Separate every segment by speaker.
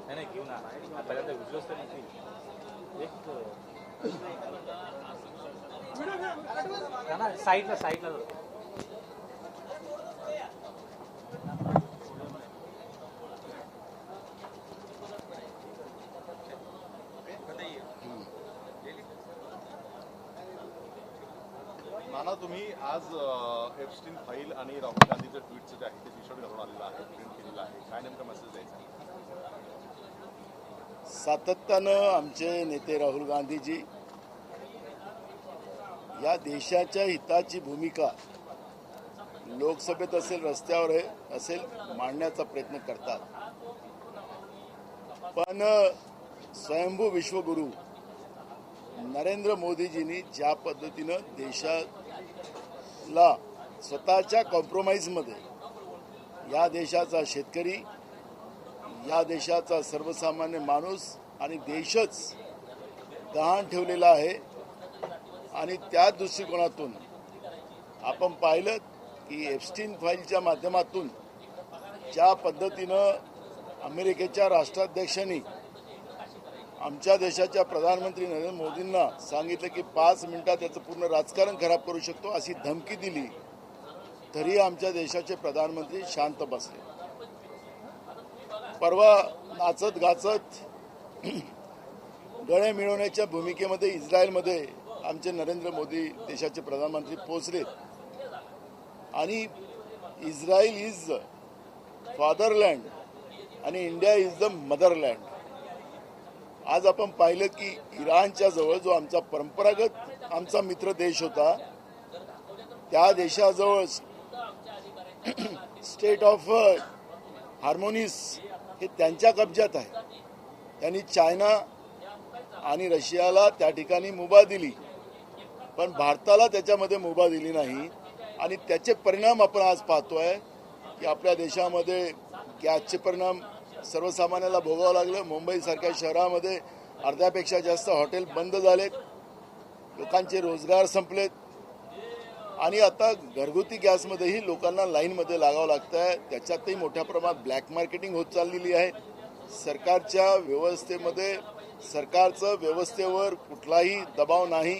Speaker 1: नाही घेऊ ना पहिल्यांदा विश्वास तर नसतील एक साईडला
Speaker 2: नाना, तुम्ही आज एप्स्टीन फाईल आणि राहुल गांधीचं ट्विटचं जे आहे ते टी-शर्ट घालून आलेलं आहे, प्रिंट केलेलं आहे, काय नेमका मेसेज द्यायचा?
Speaker 3: सातत्यानं आमचे नेते राहुल गांधीजी या देशाच्या हिताची भूमिका लोकसभेत असेल, रस्त्यावर असेल, मांडण्याचा प्रयत्न करतात. पण स्वयंभू विश्वगुरु नरेंद्र मोदीजींनी ज्या पद्धतीनं देशाला स्वतःच्या कॉम्प्रोमाइजमध्ये या देशाचा शेतकरी, या देशाचा सर्वसामान्य माणूस आणि देशच गहाण ठेवलेला आहे आणि त्या दृष्टिकोनातून आपण पाहिलं की एप्स्टीन फाईलच्या माध्यमातून ज्या पद्धतीनं अमेरिकेच्या राष्ट्राध्यक्षांनी आमच्या देशाच्या प्रधानमंत्री नरेंद्र मोदींना सांगितलं की 5 मिनिटात त्याचं पूर्ण राजकारण खराब करू शकतो अशी धमकी दिली, तरी आमच्या देशाचे प्रधानमंत्री शांत बसले. परवा नाचत गाचत गळे मिळवण्याच्या भूमिकेमध्ये इस्रायलमध्ये आमचे नरेंद्र मोदी देशाचे प्रधानमंत्री पोहोचले आणि इस्रायल इज फादरलँड आणि इंडिया इज द मदरलँड. आज आपण पाहिलं की इराणच्या जवळ जो आमचा परंपरागत आमचा मित्र देश होता, त्या देशाजवळ स्टेट ऑफ हार्मोनिस हे त्यांच्या कब्जात आहे. त्यांनी चायना आणि रशियाला त्या ठिकाणी मुभा दिली, पण भारताला त्याच्यामध्ये मुभा दिली नाही आणि त्याचे परिणाम आपण आज पाहतोय की आपल्या देशामध्ये गॅसचे परिणाम सर्वसामान्याला भोगावं लागलं. मुंबईसारख्या शहरामध्ये अर्ध्यापेक्षा जास्त हॉटेल बंद झालेत, लोकांचे रोजगार संपलेत आणि आता घरगुती गॅसमध्येही लोकांना लाईनमध्ये लागावं लागतं आहे. त्याच्यातही मोठ्या प्रमाणात ब्लॅक मार्केटिंग होत चाललेली आहे. सरकारच्या व्यवस्थेमध्ये सरकारचं व्यवस्थेवर कुठलाही दबाव नाही,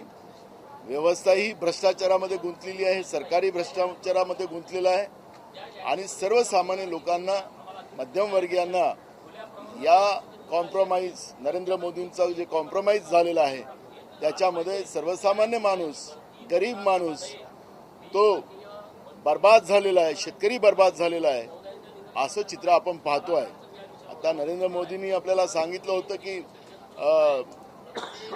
Speaker 3: व्यवस्थाही भ्रष्टाचारामध्ये गुंतलेली आहे, सरकारी भ्रष्टाचारामध्ये गुंतलेलं आहे आणि सर्वसामान्य लोकांना, मध्यमवर्गीयांना या कॉम्प्रोमाइज नरेंद्र मोदींचं जे कॉम्प्रोमाइज झालेलं आहे त्याच्यामध्ये सर्वसामान्य माणूस, गरीब माणूस तो बर्बाद झालेला आहे, शेतकरी बर्बाद झालेला आहे, असं चित्र आपण पाहतो आहे. आता नरेंद्र मोदींनी आपल्याला सांगितलं होतं की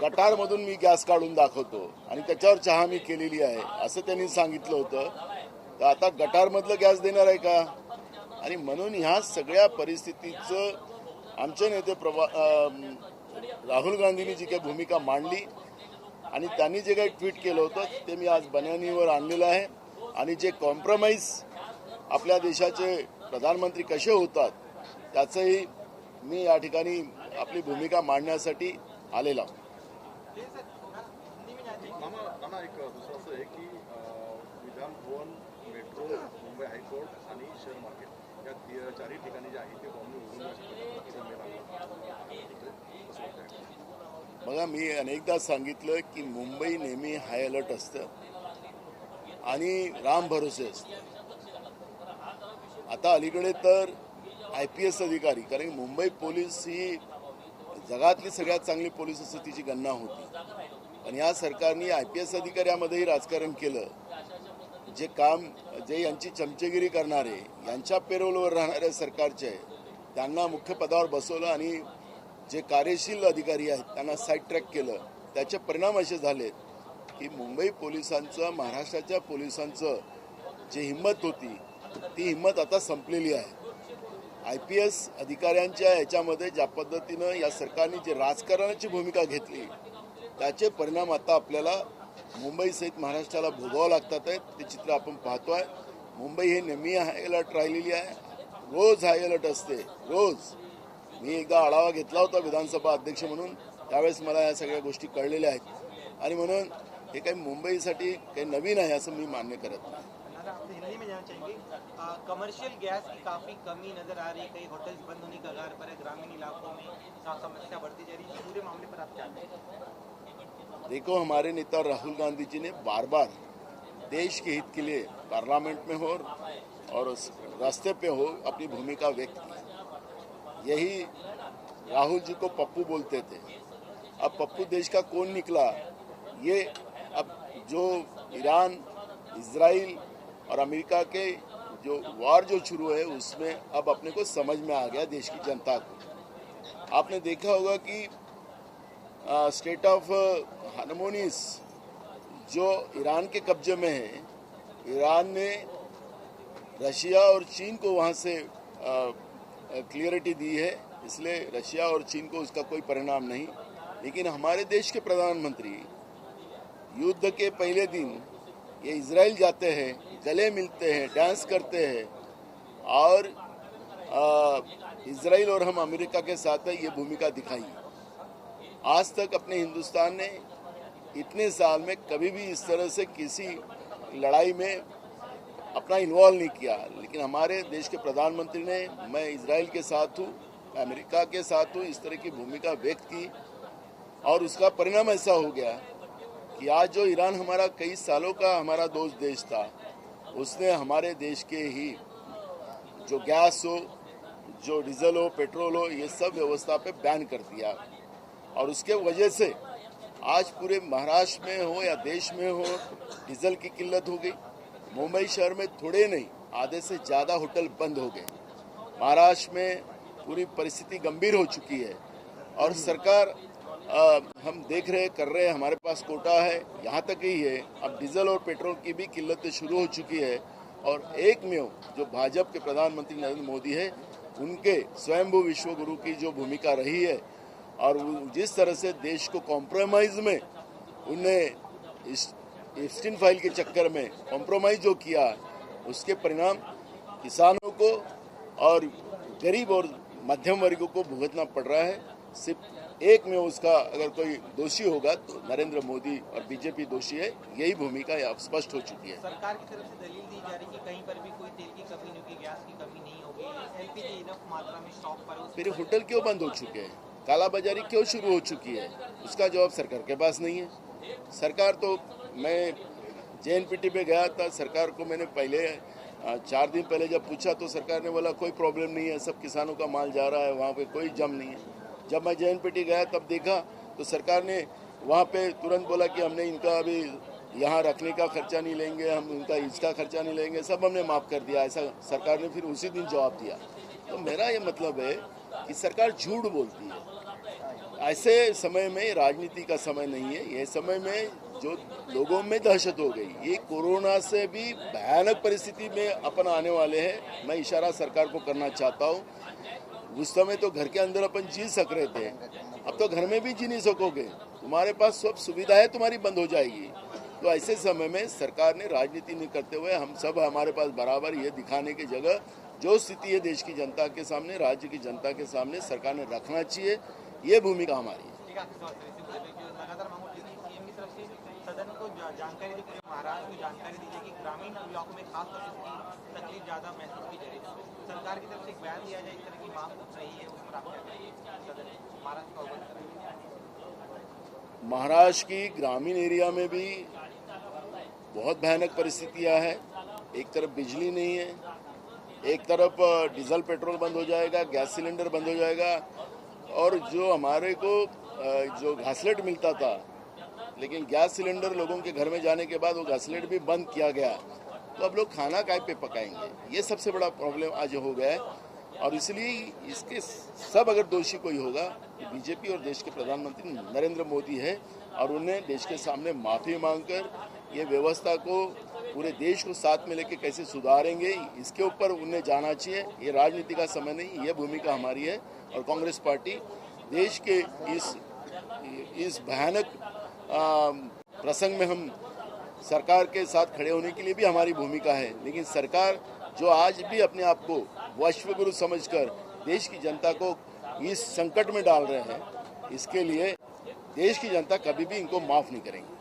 Speaker 3: गटारमधून मी गॅस काढून दाखवतो आणि त्याच्यावर चहा मी केलेली आहे असं त्यांनी सांगितलं होतं. तर आता गटारमधलं गॅस देणार आहे का? आणि म्हणून ह्या सगळ्या परिस्थितीचं आमचे नेते राहुल गांधींनी जी काही भूमिका मांडली आणि त्यांनी जे काही ट्विट केलं होतं ते मी आज बन्यानीवर आणलेलं आहे आणि जे कॉम्प्रोमाइज आपल्या देशाचे प्रधानमंत्री कसे होतात त्याचंही मी या ठिकाणी आपली भूमिका मांडण्यासाठी आलेला.
Speaker 2: एक दुसरं असं आहे की विधान भवन, मेट्रो, मुंबई हायकोर्ट आणि शेअर मार्केट या चारही ठिकाणी जे आहे ते
Speaker 3: बघा, मी अनेकदा सांगितलं की मुंबई नेहमी हाय अलर्ट असतं आणि राम भरोसे असतं. आता अलीकडे तर IPS अधिकारी, कारण मुंबई पोलीस ही जगातली सगळ्यात चांगली पोलीस असं तिची गणना होती, पण या सरकारने IPS अधिकाऱ्यामध्येही राजकारण केलं. जे काम जे यांची चमचेगिरी करणारे, यांच्या पेरोलवर राहणाऱ्या सरकारचे त्यांना मुख्य पदावर बसवलं आणि जे कार्यशील अधिकारी आहेत त्यांना साईड ट्रॅक केलं. त्याचे परिणाम असे झाले की मुंबई पोलिसांचं, महाराष्ट्राच्या पोलिसांचं जी हिंमत होती ती हिंमत आता संपलेली आहे. IPS अधिकाऱ्यांच्या याच्यामध्ये ज्या पद्धतीनं या सरकारने जे राजकारणाची भूमिका घेतली त्याचे परिणाम आता आपल्याला मुंबईसहित महाराष्ट्राला भोगावं लागतात आहेत. ते चित्र आपण पाहतोय. मुंबई हे नेहमी हाय अलर्ट राहिलेली आहे, रोज हाय अलर्ट असते, रोज. मी एकदा आढावा घेतला होता विधानसभा अध्यक्ष म्हणून, त्यावेळेस मला या सगळ्या गोष्टी कळलेल्या आहेत आणि म्हणून हे काही मुंबईसाठी काही नवीन आहे असं मी मान्य करत नाही.
Speaker 4: जानना चाहेंगे, कमर्शियल गैस की काफ़ी कमी नज़र आ रही है, कई होटल्स बंद होने के कगार पर है, ग्रामीण इलाकों में समस्या बढ़ती जा रही है, पूरे मामले पर आप क्या कहें?
Speaker 3: देखो, हमारे नेता राहुल गांधी जी ने बार बार देश के हित के लिए पार्लियामेंट में हो और उस रास्ते पे हो अपनी भूमिका व्यक्त की। यही राहुल जी को पप्पू बोलते थे। अब पप्पू देश का कौन निकला, ये अब जो ईरान, इजराइल और अमेरिका के जो वार जो शुरू है उसमें अब अपने को समझ में आ गया देश की जनता को। आपने देखा होगा कि स्टेट ऑफ हार्मोनीज जो ईरान के कब्जे में है, ईरान ने रशिया और चीन को वहाँ से क्लियरिटी दी है, इसलिए रशिया और चीन को उसका कोई परिणाम नहीं। लेकिन हमारे देश के प्रधानमंत्री युद्ध के पहले दिन ये इजराइल जाते हैं, गले मिलते हैं, डांस करते हैं और इजराइल और हम अमेरिका के साथ ये भूमिका दिखाई। आज तक अपने हिंदुस्तान ने इतने साल में कभी भी इस तरह से किसी लड़ाई में अपना इन्वॉल्व नहीं किया, लेकिन हमारे देश के प्रधानमंत्री ने, मैं इजराइल के साथ हूँ, अमेरिका के साथ हूँ, इस तरह की भूमिका व्यक्त की और उसका परिणाम ऐसा हो गया कि आज जो ईरान हमारा कई सालों का हमारा दोस्त देश था, उसने हमारे देश के ही जो गैस हो, जो डीजल हो, पेट्रोल हो, ये सब व्यवस्था पे बैन कर दिया। और उसके वजह से आज पूरे महाराष्ट्र में हो या देश में हो डीजल की किल्लत हो गई। मुंबई शहर में थोड़े नहीं, आधे से ज़्यादा होटल बंद हो गए। महाराष्ट्र में पूरी परिस्थिति गंभीर हो चुकी है और सरकार हम देख रहे कर रहे हैं, हमारे पास कोटा है, यहाँ तक ही है, अब डीजल और पेट्रोल की भी किल्लतें शुरू हो चुकी है। और एक में जो भाजपा के प्रधानमंत्री नरेंद्र मोदी है, उनके स्वयंभू विश्व गुरु की जो भूमिका रही है और जिस तरह से देश को कॉम्प्रोमाइज में उन्हें इस्टीन फाइल के चक्कर में कॉम्प्रोमाइज जो किया, उसके परिणाम किसानों को और गरीब और मध्यम वर्ग को भुगतना पड़ रहा है। सिर्फ एक में उसका अगर कोई दोषी होगा तो नरेंद्र मोदी और बीजेपी दोषी है, यही भूमिका स्पष्ट हो चुकी है।
Speaker 4: सरकार की तरफ से दलील दी जा रही है कि कहीं पर भी कोई तेल की कमी नहीं होगी, गैस की कमी नहीं होगी, एलपीजी इनफ मात्रा में स्टॉक पर।
Speaker 3: फिर होटल क्यों बंद हो चुके हैं, कालाबाजारी क्यों शुरू हो चुकी है, उसका जवाब सरकार के पास नहीं है। सरकार तो, मैं JNPT पे गया था, सरकार को मैंने पहले 4 दिन पहले जब पूछा तो सरकार ने बोला कोई प्रॉब्लम नहीं है, सब किसानों का माल जा रहा है, वहाँ पे कोई जम नहीं है। जब मैं JNPT गया तब देखा तो सरकार ने वहाँ पे तुरंत बोला कि हमने इनका अभी यहाँ रखने का खर्चा नहीं लेंगे, हम इनका इसका खर्चा नहीं लेंगे, सब हमने माफ़ कर दिया, ऐसा सरकार ने फिर उसी दिन जवाब दिया। तो मेरा ये मतलब है कि सरकार झूठ बोलती है। ऐसे समय में राजनीति का समय नहीं है, ये समय में जो लोगों में दहशत हो गई, ये कोरोना से भी भयानक परिस्थिति में अपन आने वाले हैं। मैं इशारा सरकार को करना चाहता हूँ, उस समय तो घर के अंदर अपन जी सक रहे थे, अब तो घर में भी जी नहीं सकोगे, तुम्हारे पास सब सुविधाएं तुम्हारी बंद हो जाएगी। तो ऐसे समय में सरकार ने राजनीति नहीं करते हुए हम सब हमारे पास बराबर ये दिखाने की जगह जो स्थिति है देश की जनता के सामने, राज्य की जनता के सामने सरकार ने रखना चाहिए, ये भूमिका हमारी है।
Speaker 4: लगातार मांग उठी थी सीएम की तरफ से, सदन को जानकारी दी, पूरे महाराष्ट्र को जानकारी दी जाए कि ग्रामीण इलाकों में खासतौर से तकलीफ ज़्यादा महसूस की जा रही है। सरकार की तरफ से एक बयान दिया जाए, इस तरह की मांग उठ रही है, उस पर आप क्या कहेंगे? सदन महाराष्ट्र का अवगत कराइए।
Speaker 3: महाराष्ट्र की ग्रामीण एरिया में भी बहुत भयानक परिस्थितियां हैं। एक तरफ बिजली नहीं है, एक तरफ डीजल पेट्रोल बंद हो जाएगा, गैस सिलेंडर बंद हो जाएगा और जो हमारे को जो घासलेट मिलता था, लेकिन गैस सिलेंडर लोगों के घर में जाने के बाद वो घासलेट भी बंद किया गया, तो अब लोग खाना काय पे पकाएंगे, ये सबसे बड़ा प्रॉब्लम आज हो गया है। और इसलिए इसके सब अगर दोषी कोई होगा तो बीजेपी और देश के प्रधानमंत्री नरेंद्र मोदी है और उन्हें देश के सामने माफ़ी मांगकर ये व्यवस्था को पूरे देश को साथ में लेके कैसे सुधारेंगे, इसके ऊपर उन्हें जाना चाहिए। ये राजनीति का समय नहीं, ये भूमिका हमारी है और कांग्रेस पार्टी देश के इस भयानक प्रसंग में हम सरकार के साथ खड़े होने के लिए भी हमारी भूमिका है। लेकिन सरकार जो आज भी अपने आप को विश्वगुरु समझकर देश की जनता को इस संकट में डाल रहे हैं, इसके लिए देश की जनता कभी भी इनको माफ़ नहीं करेंगे।